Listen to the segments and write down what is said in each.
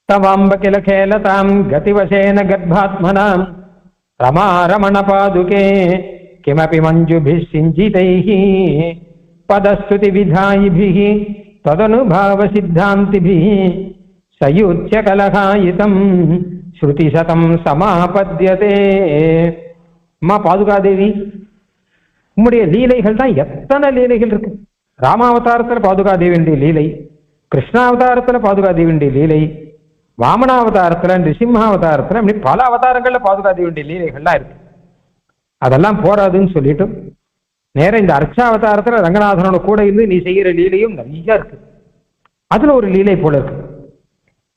தவாம்ப கில கேலதாம் கதிவசேன கர்ப்பாத்மனாம் ரமா ரமண பாதுகே கிமபி மஞ்சுபிஸ் சிஞ்சிதைஹி பதஸ்துதி விதாயிபிஹி ததனுபாவ சித்தாந்திபிஹி சயுச்ய கலகாயிதம் ஸ்ருதி சதம் சமாபத்யதே. அம்மா பாதுகாதேவி, உம்முடைய லீலைகள் தான் எத்தனை லீலைகள் இருக்கு. ராமாவதாரத்துல பாதுகாதேவியுடைய லீலை, கிருஷ்ணாவதாரத்துல பாதுகாதேவியுடைய லீலை, வாமனாவதாரத்துல, நிருசிம்மாவதாரத்துல, அப்படி பல அவதாரங்கள்ல பாதுகாதேவியுடைய லீலைகள்லாம் இருக்கு. அதெல்லாம் போராதுன்னு சொல்லிட்டு நேரம் இந்த அர்ச்சாவதாரத்துல ரங்கநாதனோட கூட இருந்து நீ செய்கிற லீலையும் நிறைய இருக்கு. அதுல ஒரு லீலை போல இருக்கு.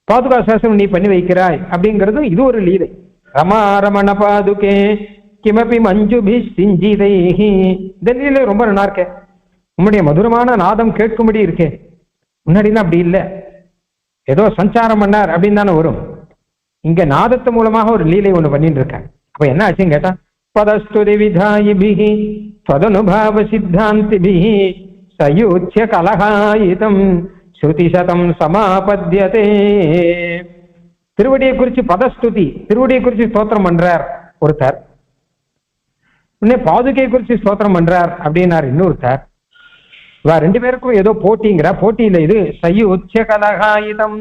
பாதுகா சாஸ்திரம் நீ பண்ணி வைக்கிறாய் அப்படிங்கிறது இது ஒரு லீலை. ரமா ரமண பாதுகே கிமபி மஞ்சுபி சிஞ்சிதைஹி, இந்த லீலை ரொம்ப நல்லா இருக்கே. உம்முடைய மதுரமான நாதம் கேட்கும்படி இருக்கே. முன்னாடினா அப்படி இல்லை, ஏதோ சஞ்சாரம் பண்ணார் அப்படின்னு தானே வரும். இங்க நாதத்து மூலமாக ஒரு லீலை ஒண்ணு பண்ணிட்டு இருக்கேன். அப்ப என்ன ஆச்சுன்னு கேட்டா, பதஸ்துதி விதாயிபிஹி ததனுபாவ சித்தாந்திபிஹி சயுச்ய கலகாயிதம் ஸ்ருதி சதம் சமாபத்யதே. திருவடியை குறிச்சு பதஸ்துதி, திருவடியை குறிச்சு ஸ்தோத்திரம் பண்றார் ஒருத்தர். உடனே பாதுகையை குறிச்சு ஸ்தோத்திரம் பண்றார் அப்படின்னார் இன்னொருத்தர். ரெண்டு பேருக்கும் ஏதோ போட்டிங்கிற போட்டியில இது சயுச்ய கலகாயிதம்.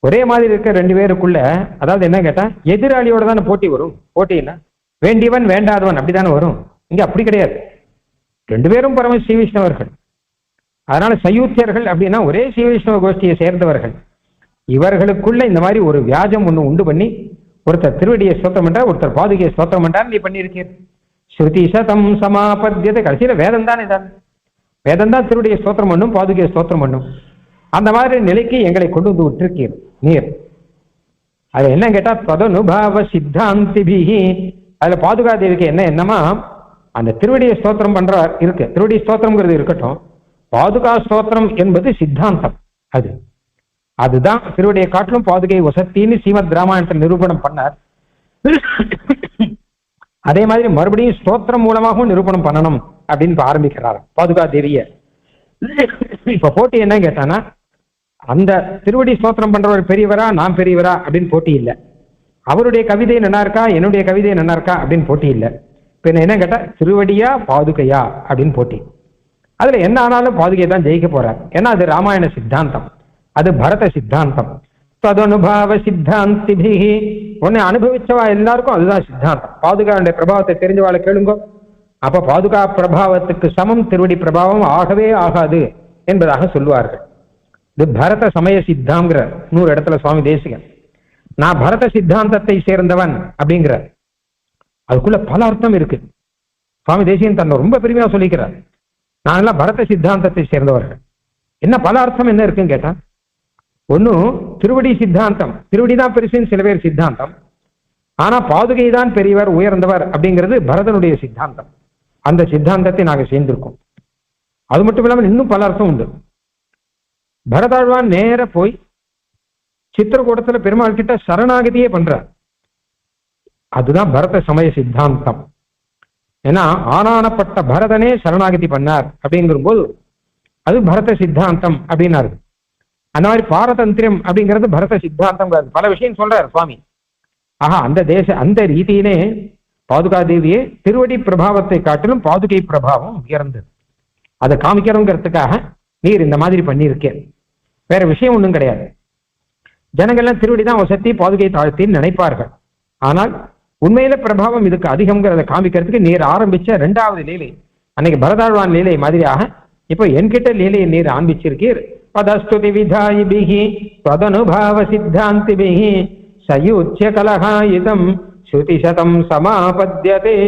ஒரே மாதிரி இருக்க ரெண்டு பேருக்குள்ள, அதாவது என்ன கேட்டா எதிராளியோட தானே போட்டி வரும். போட்டின்னா வேண்டியவன் வேண்டாதவன் அப்படித்தானே வரும். இங்க அப்படி கிடையாது. ரெண்டு பேரும் பரம ஸ்ரீ வைஷ்ணவர்கள். அதனால சயூத்தியர்கள் அப்படின்னா ஒரே ஸ்ரீ வைஷ்ணவ கோஷ்டியை சேர்ந்தவர்கள். இவர்களுக்குள்ள இந்த மாதிரி ஒரு வியாஜம் ஒண்ணு உண்டு பண்ணி ஒருத்தர் திருவடியை ஸ்தோத்திரம் பண்றார், ஒருத்தர் பாதுகையை ஸ்தோத்திரம் பண்றார். நீ பண்ணியிருக்கீர் ஸ்ருதி சதம் சமாபத்யத்தை. கடைசியில வேதம் தானே தான், வேதம் தான் திருவடியை ஸ்தோத்திரம் பண்ணும், பாதுகையை ஸ்தோத்திரம் பண்ணும். அந்த மாதிரி நிலைக்கு எங்களை கொண்டு வந்து விட்டுருக்கீர் நீர். அது என்ன கேட்டா ததனுபாவ சித்தாந்திபிஹி. அதுல பாதுகாதேவிக்கு என்ன என்னமா, அந்த திருவடியை ஸ்தோத்திரம் பண்றார் இருக்கு. திருவடி ஸ்தோத்திரம்ங்கிறது இருக்கட்டும், பாதுகா ஸ்தோத்திரம் என்பது சித்தாந்தம். அதுதான் திருவடியை காட்டிலும் பாதுகை வசத்தின்னு ஸ்ரீமத் ராமாயணத்தில் நிரூபணம் பண்ணார். அதே மாதிரி மறுபடியும் ஸ்தோத்திரம் மூலமாகவும் நிரூபணம் பண்ணணும் அப்படின்னு ஆரம்பிக்கிறார் பாதுகா தேவிய. இப்ப போட்டி என்ன கேட்டானா, அந்த திருவடி ஸ்தோத்திரம் பண்றவர் பெரியவரா நான் பெரியவரா அப்படின்னு போட்டி இல்லை. அவருடைய கவிதை நல்லா இருக்கா என்னுடைய கவிதை நல்லா இருக்கா அப்படின்னு போட்டி இல்லை. இப்ப என்ன கேட்டா திருவடியா பாதுகையா அப்படின்னு போட்டி. அதுல என்ன ஆனாலும் பாதுகை தான் ஜெயிக்க போறார். ஏன்னா அது ராமாயண சித்தாந்தம், அது பரத சித்தாந்தம். ததனுபாவ சித்தாந்திபிஹி, உன்னை அனுபவிச்சவா எல்லாருக்கும் அதுதான் சித்தாந்தம். பாதுகாவுடைய பிரபாவத்தை தெரிஞ்சவாளை கேளுங்கோ. அப்ப பாதுகா பிரபாவத்துக்கு சமம் திருவடி பிரபாவம் ஆகவே ஆகாது என்பதாக சொல்லுவார்கள். இது பரத சமய சித்தாங்கிற 100 இடத்துல சுவாமி தேசிகன் நான் பரத சித்தாந்தத்தை சேர்ந்தவன் அப்படிங்கிற. அதுக்குள்ள பல அர்த்தம் இருக்கு. சுவாமி தேசிகன் தன்னை ரொம்ப பெருமையா சொல்லிக்கிறார், நான் எல்லாம் பரத சித்தாந்தத்தை சேர்ந்தவர்கள். என்ன பல அர்த்தம் என்ன இருக்குன்னு கேட்டா, ஒன்னும் திருவடி சித்தாந்தம், திருவடி தான் பெருசுன்னு சில பேர் சித்தாந்தம். ஆனா பாதுகை தான் பெரியவர் உயர்ந்தவர் அப்படிங்கிறது பரதனுடைய சித்தாந்தம். அந்த சித்தாந்தத்தை நாங்கள் சேர்ந்திருக்கோம். அது மட்டும் இல்லாமல் இன்னும் பல அர்த்தம் உண்டு. பரதாழ்வான் நேர போய் சித்திரக்கூடத்துல பெருமாள் கிட்ட சரணாகதியே பண்றார். அதுதான் பரத சமய சித்தாந்தம். ஏன்னா ஆனானப்பட்ட பரதனே சரணாகதி பண்ணார் அப்படிங்கிற போது அது பரத சித்தாந்தம் அப்படின்னாரு. அந்த மாதிரி பாரதந்திரம் அப்படிங்கிறது பரத சித்தாந்தம். பல விஷயம் சொல்றாரு சுவாமி. ஆஹா, அந்த ரீதியிலே பாதுகா தேவியே திருவடி பிரபாவத்தை காட்டிலும் பாதுகை பிரபாவம் உயர்ந்தது. அதை காமிக்கிறோங்கிறதுக்காக நீர் இந்த மாதிரி பண்ணியிருக்கேன். வேற விஷயம் ஒன்றும் கிடையாது. ஜனங்கள்லாம் திருவடி தான் வசத்தி பாதுகை தாழ்த்தின்னு நினைப்பார்கள். ஆனால் உண்மையில பிரபாவம் இதுக்கு அதிகம்ங்கிறத காமிக்கிறதுக்கு நீர் ஆரம்பிச்ச 2வது லீலை, அன்னைக்கு பரதாழ்வான் லீலை மாதிரியாக இப்போ என்கிட்ட லீலையை நீர் ஆரம்பிச்சிருக்கீர். பதஸ்துதி விதாயிபிஹி ததனுபாவ சித்தாந்திபிஹி சயுச்ய கலகாயிதம் ஸ்ருதி சதம் சமாபத்யதே.